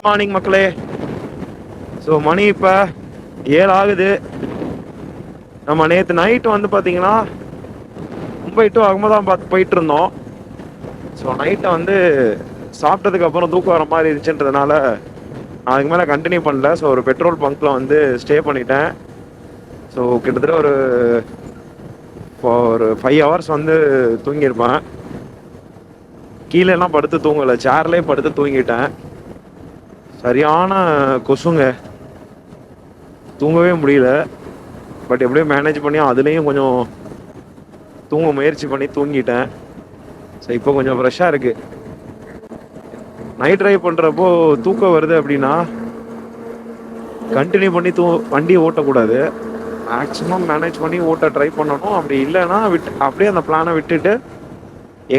Morning மக்களே. So மணி இப்போ 7 ஆகுது. நம்ம நேற்று நைட்டு வந்து பார்த்தீங்கன்னா மும்பை டு அகமதாபாத் போயிட்டு இருந்தோம். ஸோ நைட்டை வந்து சாப்பிட்டதுக்கு அப்புறம் தூக்கம் வர மாதிரி இருந்துச்சுன்றதுனால நான் அதுக்கு மேலே கண்டினியூ பண்ணல. ஸோ ஒரு பெட்ரோல் பங்க்கில் வந்து ஸ்டே பண்ணிட்டேன். ஸோ கிட்டத்தட்ட ஒரு 5 ஹவர்ஸ் வந்து தூங்கியிருப்பேன். கீழே எல்லாம் படுத்து தூங்கலை, சேர்லேயே படுத்து தூங்கிட்டேன். சரியான கொசுங்க, தூங்கவே முடியல. பட் எப்படியோ மேனேஜ் பண்ணி அதுலேயும் கொஞ்சம் தூங்க முயற்சி பண்ணி தூங்கிட்டேன். ஸோ இப்போ கொஞ்சம் ஃப்ரெஷ்ஷாக இருக்குது. நைட் ட்ரைவ் பண்ணுறப்போ தூக்கம் வருது அப்படின்னா கண்டினியூ பண்ணி வண்டி ஓட்டக்கூடாது. மேக்ஸிமம் மேனேஜ் பண்ணி ஓட்ட ட்ரை பண்ணணும். அப்படி இல்லைன்னா அப்படியே அந்த பிளானை விட்டுட்டு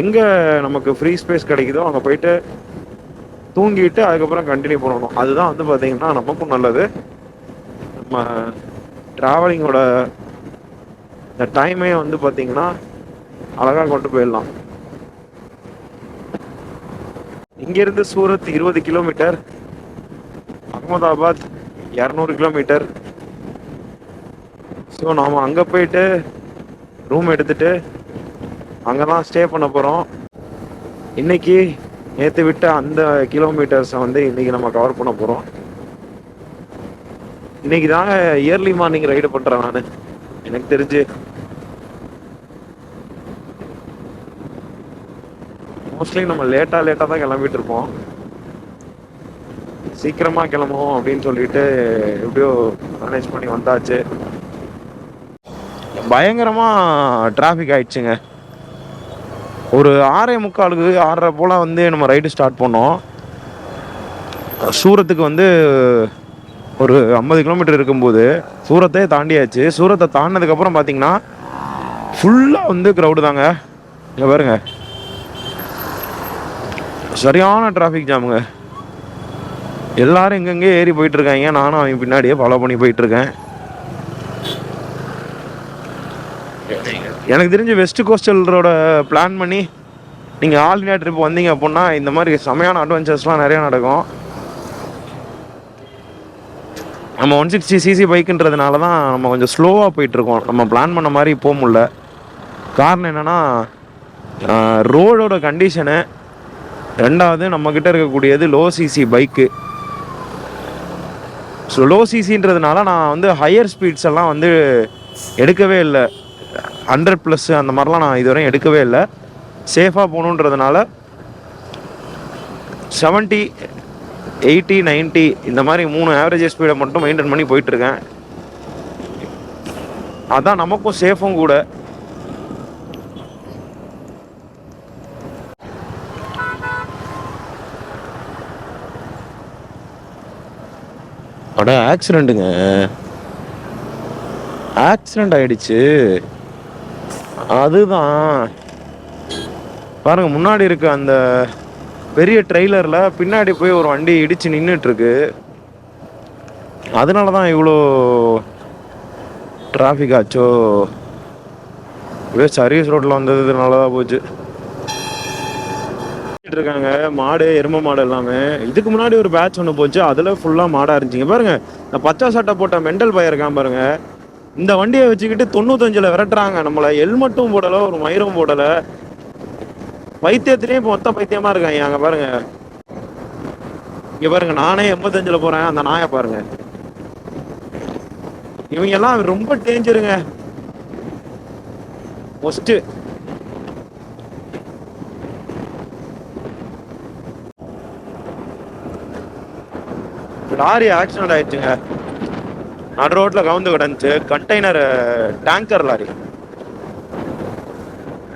எங்கே நமக்கு ஃப்ரீ ஸ்பேஸ் கிடைக்குதோ அங்கே போயிட்டு தூங்கிட்டு அதுக்கப்புறம் கண்டினியூ பண்ணணும். அதுதான் வந்து பார்த்தீங்கன்னா நமக்கும் நல்லது. நம்ம ட்ராவலிங்கோட இந்த டைமே வந்து பார்த்தீங்கன்னா அழகாக கொண்டு போயிடலாம். இங்கேருந்து Surat 20 kilometre, Ahmedabad 200 kilometre. So நாம் அங்கே போயிட்டு ரூம் எடுத்துட்டு அங்கே தான் ஸ்டே பண்ண போகிறோம். இன்னைக்கு நேற்று விட்ட அந்த கிலோமீட்டர்ஸை வந்து இன்னைக்கு நம்ம கவர் பண்ண போகிறோம். இன்னைக்கு தாங்க இயர்லி மார்னிங் ரைடு பண்ணுறேன் நான். எனக்கு தெரிஞ்சு மோஸ்ட்லி நம்ம லேட்டாக தான் கிளம்பிட்டு இருப்போம். சீக்கிரமாக கிளம்புவோம் அப்படின்னு சொல்லிட்டு எப்படியோ மேனேஜ் பண்ணி வந்தாச்சு. பயங்கரமாக டிராஃபிக் ஆயிடுச்சுங்க. ஒரு 6:45 6:30 போல் வந்து நம்ம ரைடு ஸ்டார்ட் பண்ணோம். சூரத்துக்கு வந்து ஒரு 50 கிலோமீட்டர் இருக்கும்போது சூரத்தே தாண்டியாச்சு. சூரத்தை தாண்டினதுக்கப்புறம் பார்த்தீங்கன்னா ஃபுல்லாக வந்து க்ரௌடு தாங்க. இங்கே பாருங்க, சரியான டிராஃபிக் ஜாமுங்க. எல்லாரும் எங்கெங்கே ஏறி போயிட்டுருக்காங்க. நானும் அவங்க பின்னாடியே ஃபாலோ பண்ணி போயிட்டுருக்கேன். எனக்கு தெரிஞ்சு வெஸ்ட் கோஸ்டல் ரோட பிளான் பண்ணி நீங்கள் ஆல் இண்டியா ட்ரிப் வந்தீங்க அப்படின்னா இந்த மாதிரி செமையான அட்வென்ச்சர்ஸ்லாம் நிறையா நடக்கும். நம்ம 160cc பைக்குன்றதுனால தான் நம்ம கொஞ்சம் ஸ்லோவாக போயிட்டுருக்கோம். நம்ம பிளான் பண்ண மாதிரி போக முடியல. காரணம் என்னென்னா ரோடோட கண்டிஷனு, ரெண்டாவது நம்மக்கிட்ட இருக்கக்கூடியது low CC bike. So low சிசின்றதுனால நான் வந்து ஹையர் ஸ்பீட்ஸ் எல்லாம் வந்து எடுக்கவே இல்லை. 100+ அந்த மாதிரிலாம் நான் இதுவரையும் எடுக்கவே இல்லை. சேஃபாக போகணுன்றதுனால 70, 80, 90 இந்த மாதிரி 3 ஆவரேஜ் ஸ்பீடை மட்டும் மெயின்டைன் பண்ணி போயிட்டுருக்கேன். அதான் நமக்கும் சேஃபும் கூட. அட ஆக்சிடெண்ட்டுங்க, ஆக்சிடெண்ட் ஆயிடுச்சு. அதுதான் பாருங்க, முன்னாடி இருக்க அந்த பெரிய ட்ரெய்லரில் பின்னாடி போய் ஒரு வண்டி இடித்து நின்றுட்டுருக்கு. அதனால தான் இவ்வளோ டிராஃபிக் ஆச்சோ. சர்வீஸ் ரோட்டில் வந்ததுனால தான் போச்சு. இருக்காங்க மாடு, எரும மாடு எல்லாமே. இதுக்கு முன்னாடி ஒரு பேட்ச் ஒன்று போச்சு, அதில் ஃபுல்லாக மாடாக இருந்துச்சுங்க. பாருங்க, இந்த பச்சை சட்டை போட்ட மெண்டல் பையன் இருக்கான் பாருங்க. இந்த வண்டியை வச்சுக்கிட்டு 95ல் விரட்டுறாங்க நம்மளை. ஹெல்மெட்டும் போடலை, ஒரு மயிரும் போடலை. பைத்தியத்திலேயே இப்போ மொத்த பைத்தியமாக இருக்காங்க. அங்கே பாருங்க, இங்கே பாருங்க, நானே 85ல் போகிறேன், அந்த நாயை பாருங்க. இவங்க எல்லாம் ரொம்ப டேஞ்சருங்க. மோஸ்ட்டு லாரி ஆக்சிடென்ட் ஆயிடுச்சுங்க. நடு ரோட்டில் கவுந்து கிடந்துச்சு. Container tanker lorry.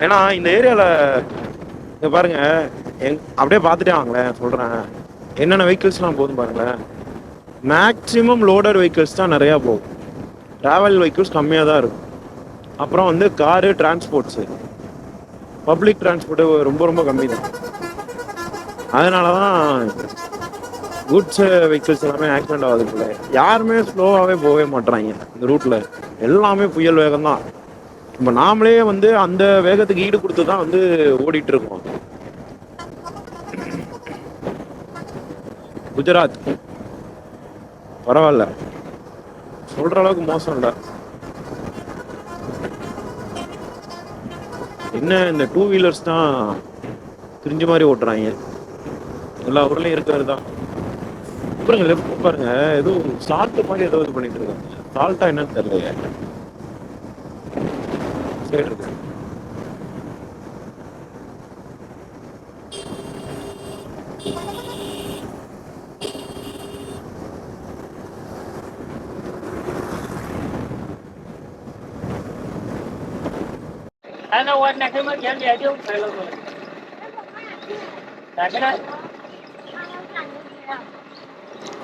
ஏன்னா இந்த ஏரியாவில் பாருங்க, அப்படியே பார்த்துட்டே வாங்களேன், சொல்கிறேன் என்னென்ன வெஹிக்கிள்ஸ்லாம் போதும் பாருங்களேன். மேக்ஸிமம் லோடர் வெஹிக்கிள்ஸ் தான் நிறையா போகும். ட்ராவல் வெஹிக்கிள்ஸ் கம்மியாக தான் இருக்கும். அப்புறம் வந்து காரு, டிரான்ஸ்போர்ட்ஸு, பப்ளிக் டிரான்ஸ்போர்ட்டு ரொம்ப கம்மி தான். அதனால தான் குட்ஸ் வெஹிக்கிள்ஸ் எல்லாமே ஆக்சிடென்ட் ஆகுதுல்ல. யாருமே ஸ்லோவாகவே போகவே மாட்டுறாங்க இந்த ரூட்டில். எல்லாமே புயல் வேகம் தான். இப்போ நாமளே வந்து அந்த வேகத்துக்கு ஈடு கொடுத்து தான் வந்து ஓடிட்டு இருக்கோம். குஜராத் பரவாயில்ல, சொல்ற அளவுக்கு மோசம் இல்லை. என்ன இந்த டூ வீலர்ஸ் தான் திரிஞ்ச மாதிரி ஓட்டுறாங்க, எல்லா ஊர்லயும் இருக்கிறது தான். பாருங்க லெஃப்ட் பாருங்க, ஏதோ சால்ட் மாதிரி ஏதோ இது பண்ணிட்டு இருக்காங்க. சால்ட்டா என்னன்னு தெரியலையே. சைடு இருக்கு.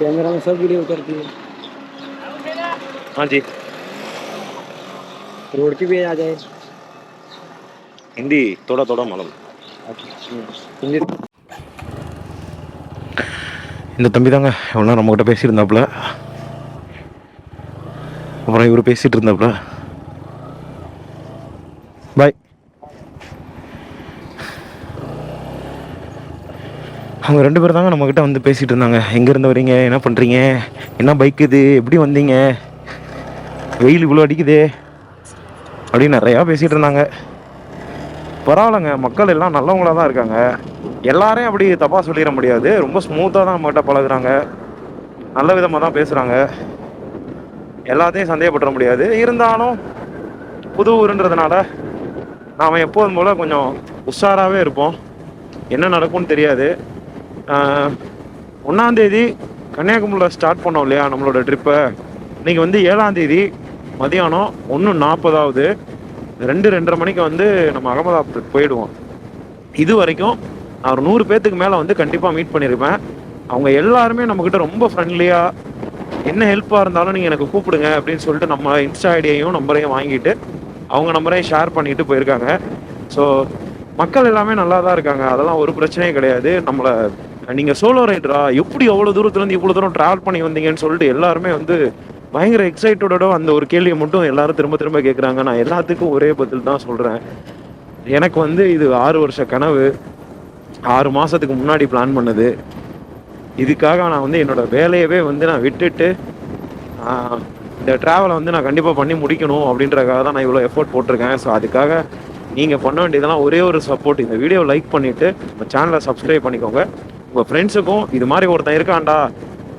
कैमरा में सब वीडियो करती है। हाँ जी, रोड की भी आ जाए। हिंदी थोड़ा थोड़ा मालूम. हिंदी இந்த தம்பி தாங்க எவ்வளோ நம்மகிட்ட பேசியிருந்தாப்புல, அப்புறம் இவர் பேசிட்டு இருந்தாப்புல. பாய். அவங்க 2 பேர் தாங்க நம்மக்கிட்ட வந்து பேசிகிட்டு இருந்தாங்க. எங்கேருந்து வரீங்க, என்ன பண்ணுறீங்க, என்ன பைக் இது, எப்படி வந்தீங்க, வெயில் இவ்வளோ அடிக்குது அப்படின்னு நிறையா பேசிகிட்டு இருந்தாங்க. பரவாயில்லைங்க, மக்கள் எல்லாம் நல்லவங்களாக தான் இருக்காங்க. எல்லாரையும் அப்படி தப்பாக சொல்லிட முடியாது. ரொம்ப ஸ்மூத்தாக தான் நம்மகிட்ட பழகுறாங்க, நல்ல விதமாக தான் பேசுகிறாங்க. எல்லாத்தையும் சந்தேகப்பட முடியாது. இருந்தாலும் புது ஊருன்றதுனால நாம் எப்போதும் போல் கொஞ்சம் உஷாராகவே இருப்போம். என்ன நடக்கும்னு தெரியாது. 1ஆம் தேதி கன்னியாகுமரியில் ஸ்டார்ட் பண்ணோம் இல்லையா நம்மளோட ட்ரிப்பை. இன்றைக்கி வந்து 7ஆம் தேதி மதியானம் 1:40 2:30 மணிக்கு வந்து நம்ம அகமதாபாத் போயிடுவோம். இது வரைக்கும் நான் ஒரு 100 பேர்த்துக்கு மேலே வந்து கண்டிப்பாக மீட் பண்ணியிருப்பேன். அவங்க எல்லாருமே நம்மக்கிட்ட ரொம்ப ஃப்ரெண்ட்லியாக, என்ன ஹெல்ப்பாக இருந்தாலும் நீங்கள் எனக்கு கூப்பிடுங்க அப்படின்னு சொல்லிட்டு நம்ம இன்ஸ்டா ஐடியையும் நம்பரையும் வாங்கிட்டு அவங்க நம்பரையும் ஷேர் பண்ணிட்டு போயிருக்காங்க. ஸோ மக்கள் எல்லாமே நல்லா தான் இருக்காங்க, அதெல்லாம் ஒரு பிரச்சனையும் கிடையாது. நம்மளை நீங்கள் சோலோ ரைடரா, எப்படி எவ்வளோ தூரத்துலேருந்து இவ்வளோ தூரம் ட்ராவல் பண்ணி வந்தீங்கன்னு சொல்லிட்டு எல்லாருமே வந்து பயங்கர எக்ஸைட்டடோட அந்த ஒரு கேள்வியை மட்டும் எல்லாரும் திரும்ப திரும்ப கேட்குறாங்க. நான் எல்லாத்துக்கும் ஒரே பதில் தான் சொல்கிறேன். எனக்கு வந்து இது 6 வருஷ கனவு, 6 மாதத்துக்கு முன்னாடி பிளான் பண்ணது. இதுக்காக நான் வந்து என்னோடய வேலையவே வந்து நான் விட்டுட்டு இந்த ட்ராவலை வந்து நான் கண்டிப்பாக பண்ணி முடிக்கணும் அப்படின்றதுக்காக தான் நான் இவ்வளோ எஃபோர்ட் போட்டிருக்கேன். ஸோ அதுக்காக நீங்கள் பண்ண வேண்டியதெல்லாம் ஒரே ஒரு சப்போர்ட், இந்த வீடியோ லைக் பண்ணிவிட்டு நம்ம சேனலை சப்ஸ்கிரைப் பண்ணிக்கோங்க. உங்கள் ஃப்ரெண்ட்ஸுக்கும் இது மாதிரி ஒருத்தன் இருக்கான்டா,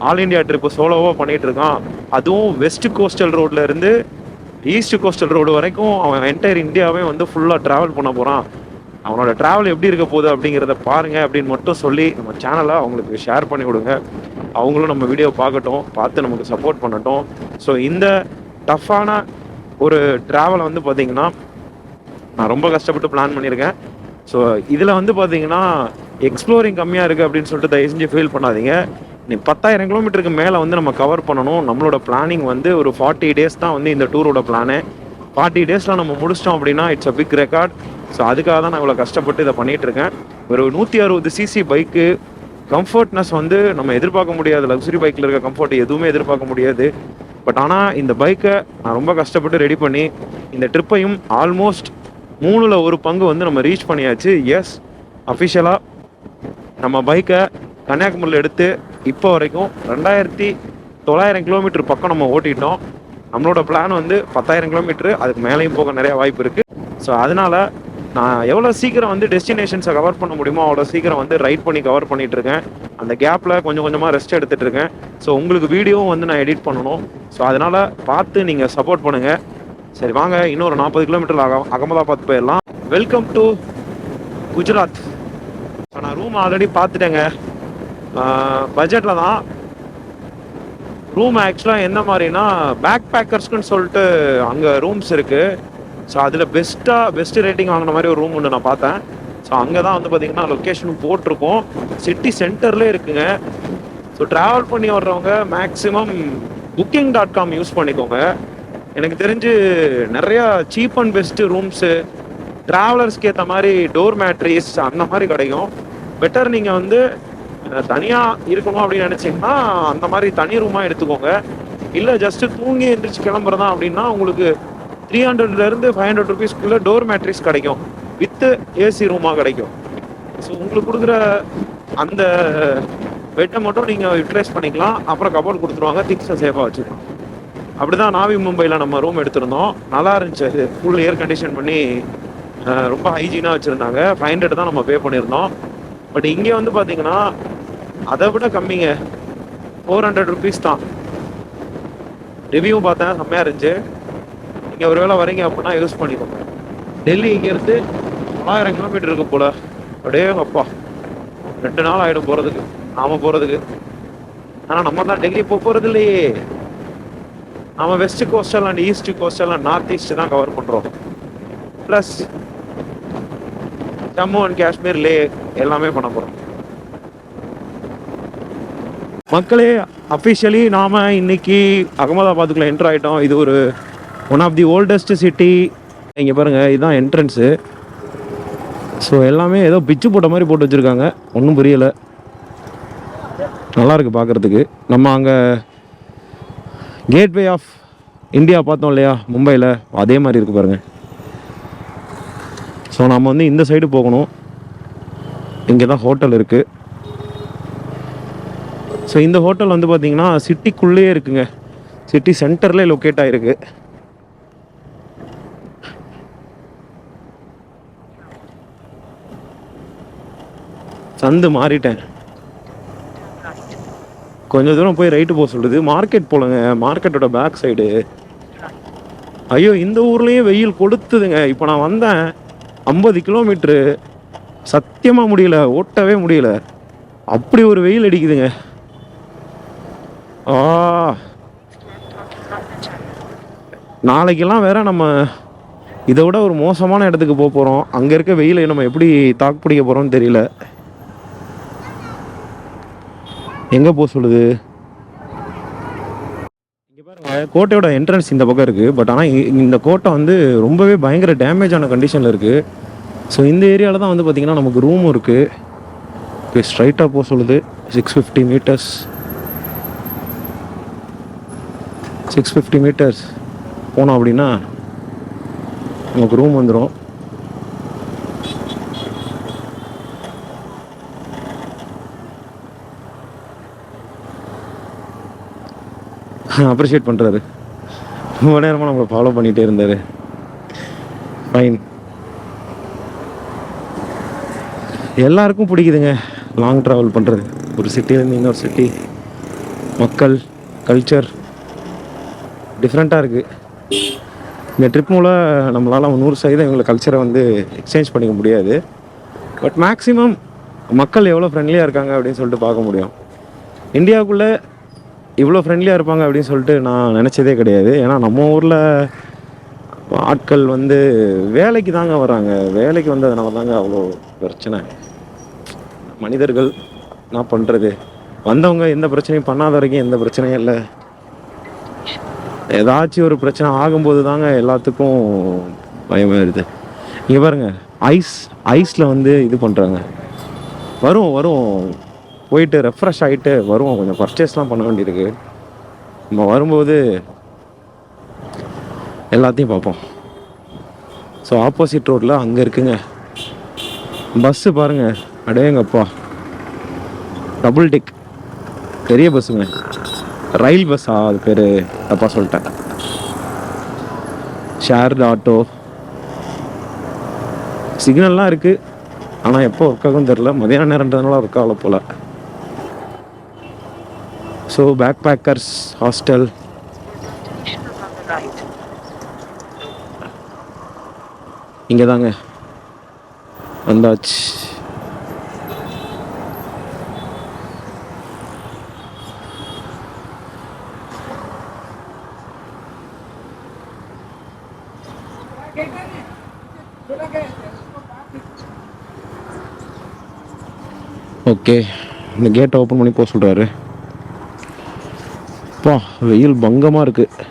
ஆல் இண்டியா ட்ரிப்பு சோலோவாக பண்ணிகிட்டு இருக்கான், அதுவும் வெஸ்ட் கோஸ்டல் ரோட்ல இருந்து ஈஸ்ட் கோஸ்டல் ரோடு வரைக்கும் அவன் என்டையர் இந்தியாவே வந்து ஃபுல்லாக ட்ராவல் பண்ண போகிறான், அவனோட ட்ராவல் எப்படி இருக்க போகுது அப்படிங்கிறத பாருங்கள் அப்படின்னு மட்டும் சொல்லி நம்ம சேனலை அவங்களுக்கு ஷேர் பண்ணி விடுங்க. அவங்களும் நம்ம வீடியோ பார்க்கட்டும், பார்த்து நமக்கு சப்போர்ட் பண்ணட்டும். ஸோ இந்த டஃப்பான ஒரு ட்ராவலை வந்து பார்த்திங்கன்னா நான் ரொம்ப கஷ்டப்பட்டு பிளான் பண்ணியிருக்கேன். ஸோ இதில் வந்து பார்த்தீங்கன்னா எக்ஸ்ப்ளோரிங் கம்மியாக இருக்குது அப்படின்னு சொல்லிட்டு தயவு செஞ்சு ஃபீல் பண்ணாதீங்க. நீ 10,000 கிலோமீட்டருக்கு மேலே வந்து நம்ம கவர் பண்ணணும். நம்மளோட பிளானிங் வந்து ஒரு 40 டேஸ் தான் வந்து இந்த டூரோட பிளானு. 40 டேஸில் நம்ம முடிச்சிட்டோம் அப்படின்னா it's a big record. So அதுக்காக தான் நான் இவ்வளோ கஷ்டப்பட்டு இதை பண்ணிகிட்ருக்கேன். ஒரு 160 சிசி பைக்கு, கம்ஃபர்ட்னஸ் வந்து நம்ம எதிர்பார்க்க முடியாது. லக்ஸுரி பைக்கில் இருக்க கம்ஃபர்ட் எதுவுமே எதிர்பார்க்க முடியாது. பட் ஆனால் இந்த பைக்கை நான் ரொம்ப கஷ்டப்பட்டு ரெடி பண்ணி இந்த ட்ரிப்பையும் ஆல்மோஸ்ட் 3ல் 1 பங்கு வந்து நம்ம ரீச் பண்ணியாச்சு. எஸ், அஃபிஷியலாக நம்ம பைக்கை கன்னியாகுமரியில் எடுத்து இப்போ வரைக்கும் 2,900 கிலோமீட்டர் பக்கம் நம்ம ஓட்டிட்டோம். நம்மளோட பிளான் வந்து 10,000 கிலோமீட்டரு, அதுக்கு மேலேயும் போக நிறையா வாய்ப்பு இருக்குது. ஸோ அதனால் நான் எவ்வளோ சீக்கிரம் வந்து டெஸ்டினேஷன்ஸை கவர் பண்ண முடியுமோ அவ்வளோ சீக்கிரம் வந்து ரைட் பண்ணி கவர் பண்ணிகிட்ருக்கேன். அந்த கேப்பில் கொஞ்சம் கொஞ்சமாக ரெஸ்ட் எடுத்துகிட்ருக்கேன். ஸோ உங்களுக்கு வீடியோவும் வந்து நான் எடிட் பண்ணணும். ஸோ அதனால் பார்த்து நீங்கள் சப்போர்ட் பண்ணுங்கள். சரி வாங்க, இன்னொரு 40 கிலோமீட்டர் அகமதாபாத் போயிடலாம். Welcome to Gujarat. ஸோ நான் ரூம் ஆல்ரெடி பார்த்துட்டேங்க, பட்ஜெட்டில் தான். ரூம் ஆக்சுவலாக எந்த மாதிரினா பேக் பேக்கர்ஸ்க்குன்னு சொல்லிட்டு அங்கே ரூம்ஸ் இருக்குது. ஸோ அதில் பெஸ்ட் ரேட்டிங் வாங்கின மாதிரி ஒரு ரூம் ஒன்று நான் பார்த்தேன். ஸோ அங்கே தான் வந்து பார்த்திங்கன்னா லொக்கேஷனும் போட்டிருக்கோம், சிட்டி சென்டர்லேயே இருக்குங்க. ஸோ ட்ராவல் பண்ணி வர்றவங்க மேக்ஸிமம் booking.com யூஸ் பண்ணிக்கோங்க. எனக்கு தெரிஞ்சு நிறையா சீப் அண்ட் பெஸ்ட்டு ரூம்ஸு, ட்ராவலர்ஸ்க்கு ஏற்ற மாதிரி டோர் மேட்ரிஸ் அந்த மாதிரி கிடைக்கும். பெட்டர் நீங்கள் வந்து தனியாக இருக்கணும் அப்படின்னு நினச்சிங்கன்னா அந்த மாதிரி தனி ரூமாக எடுத்துக்கோங்க. இல்லை ஜஸ்ட்டு தூங்கி எழுந்திரிச்சு கிளம்புறதா அப்படின்னா உங்களுக்கு 300லேருந்து 500 ருபீஸ்க்குள்ளே டோர் மேட்ரிஸ் கிடைக்கும், வித்து ஏசி ரூமாக கிடைக்கும். ஸோ உங்களுக்கு கொடுக்குற அந்த பெட்டை மட்டும் நீங்கள் யூட்டிலைஸ் பண்ணிக்கலாம். அப்புறம் கபோர்ட் கொடுத்துருவாங்க, திங்ஸை சேஃபாக வச்சுக்கலாம். அப்படிதான் நாவி மும்பையில் நம்ம ரூம் எடுத்திருந்தோம். நல்லா இருந்துச்சு. அது ஃபுல் ஏர் கண்டிஷன் பண்ணி ரொம்ப ஹைஜீனாக வச்சுருந்தாங்க. 500 தான் நம்ம பே பண்ணியிருந்தோம். பட் இங்கே வந்து பார்த்தீங்கன்னா அதை விட கம்மிங்க, 400 ருபீஸ் தான். ரிவ்யூ பார்த்தேன், செம்மையாக இருந்துச்சு. நீங்கள் ஒரு வேளை வரீங்க அப்படின்னா யூஸ் பண்ணிக்கோங்க. டெல்லி இங்கேருந்து 1000 கிலோமீட்டர் இருக்கு போல். அப்படியே அப்பா 2 நாள் ஆகிடும் போகிறதுக்கு, நாம போகிறதுக்கு. ஆனால் நம்ம தான் டெல்லி போகிறது இல்லையே. நம்ம west coastal and east coastal and north east தான் கவர் பண்ணுறோம். ப்ளஸ் ஜம்மு அண்ட் காஷ்மீர், லே எல்லாமே பண்ண போகிறோம். மக்களே, அஃபிஷியலி நாம் இன்னைக்கு அகமதாபாத்துக்குள்ள என்ட்ரு ஆகிட்டோம். இது ஒரு one of the oldest city. இங்கே பாருங்கள், இதுதான் என்ட்ரன்ஸு. ஸோ எல்லாமே ஏதோ பிச்சு போட்ட மாதிரி போட்டு வச்சுருக்காங்க, ஒன்றும் புரியலை. நல்லாயிருக்கு பார்க்குறதுக்கு. நம்ம அங்கே கேட்வே ஆஃப் இந்தியா பார்த்தோம் இல்லையா மும்பையில், அதே மாதிரி இருக்குது பாருங்கள். ஸோ நம்ம வந்து இந்த சைடு போகணும். இங்கே தான் ஹோட்டல் இருக்குது. ஸோ இந்த ஹோட்டல் வந்து பார்த்திங்கன்னா சிட்டிக்குள்ளேயே இருக்குங்க, சிட்டி சென்டர்லேயே லொக்கேட் ஆகிருக்கு. சந்து மாறிட்டேன், கொஞ்சம் தூரம் போய் ரைட்டு போக சொல்லுது. மார்க்கெட் போலங்க, மார்க்கெட்டோட பேக் சைடு. ஐயோ, இந்த ஊர்லேயும் வெயில் கொடுத்துதுங்க. இப்போ நான் வந்தேன் 50 கிலோமீட்ரு, சத்தியமாக முடியல, ஓட்டவே முடியல. அப்படி ஒரு வெயில் அடிக்குதுங்க. நாளைக்கெல்லாம் வேற நம்ம இதை விட ஒரு மோசமான இடத்துக்கு போக போகிறோம். அங்கே இருக்க வெயிலை நம்ம எப்படி தாக்கு பிடிக்க போகிறோம்னு தெரியல. எங்கே போக சொல்லுது? இங்கே பாருங்க, கோட்டையோட என்ட்ரன்ஸ் இந்த பக்கம் இருக்குது. பட் ஆனால் இந்த கோட்டை வந்து ரொம்பவே பயங்கர டேமேஜான கண்டிஷனில் இருக்குது. ஸோ இந்த ஏரியாவில் தான் வந்து பார்த்திங்கன்னா நமக்கு ரூமும் இருக்குது. இப்போ ஸ்ட்ரைட்டாக போக சொல்லுது. 650 மீட்டர்ஸ், 650 மீட்டர்ஸ் போனோம் அப்படின்னா நமக்கு ரூம் வந்துடும். அப்ரிஷியேட் பண்ணுறாரு. ரொம்ப நேரமாக நம்மளை ஃபாலோ பண்ணிகிட்டே இருந்தார். ஃபைன். எல்லாருக்கும் பிடிக்குதுங்க லாங் ட்ராவல் பண்ணுறது. ஒரு சிட்டிலேருந்து இன்னொரு சிட்டி, மக்கள், கல்ச்சர் டிஃப்ரெண்ட்டாக இருக்குது. இந்த ட்ரிப் மூலம் நம்மளால் 100% எங்களை கல்ச்சரை வந்து எக்ஸ்சேஞ்ச் பண்ணிக்க முடியாது. பட் மேக்ஸிமம் மக்கள் எவ்வளோ ஃப்ரெண்ட்லியாக இருக்காங்க அப்படின்னு சொல்லிட்டு பார்க்க முடியும். இந்தியாவுக்குள்ளே இவ்வளோ ஃப்ரெண்ட்லியாக இருப்பாங்க அப்படின்னு சொல்லிட்டு நான் நினச்சதே கிடையாது. ஏன்னா நம்ம ஊரில் ஆட்கள் வந்து வேலைக்கு தாங்க வராங்க. வேலைக்கு வந்ததுனால தாங்க அவ்வளோ பிரச்சனை. மனிதர்கள் என்ன பண்ணுறது, வந்தவங்க எந்த பிரச்சனையும் பண்ணாத வரைக்கும் எந்த பிரச்சனையும் இல்லை. ஏதாச்சும் ஒரு பிரச்சனை ஆகும்போது தாங்க எல்லாத்துக்கும் பயமாயிருது. இங்கே பாருங்கள், ஐஸில் வந்து இது பண்ணுறாங்க. வரும் போயிட்டு ரெஃப்ரெஷ் ஆகிட்டு வருவோம். கொஞ்சம் பர்ச்சேஸ்லாம் பண்ண வேண்டியிருக்கு. நம்ம வரும்போது எல்லாத்தையும் பார்ப்போம். ஸோ ஆப்போசிட் ரோட்டில் அங்கே இருக்குங்க பஸ்ஸு பாருங்கள். அடேங்கப்பா, டபுள் டிக் பெரிய பஸ்ஸுங்க. ரயில் பஸ்ஸா? அது பேர் தப்பாக சொல்லிட்டேன். Shared auto. சிக்னல்லாம் இருக்குது, ஆனால் எப்போ ஒர்க் ஆகும் தெரில. மதியான நேரன்றதுனால ஒர்க் ஆகல போல். So backpackers hostel. இங்கே தாங்க வந்தாச்சு. ஓகே, இந்த கேட்டை ஓப்பன் பண்ணி போக சொல்கிறாரு. அப்பா வெயில் பங்கமாக இருக்குது.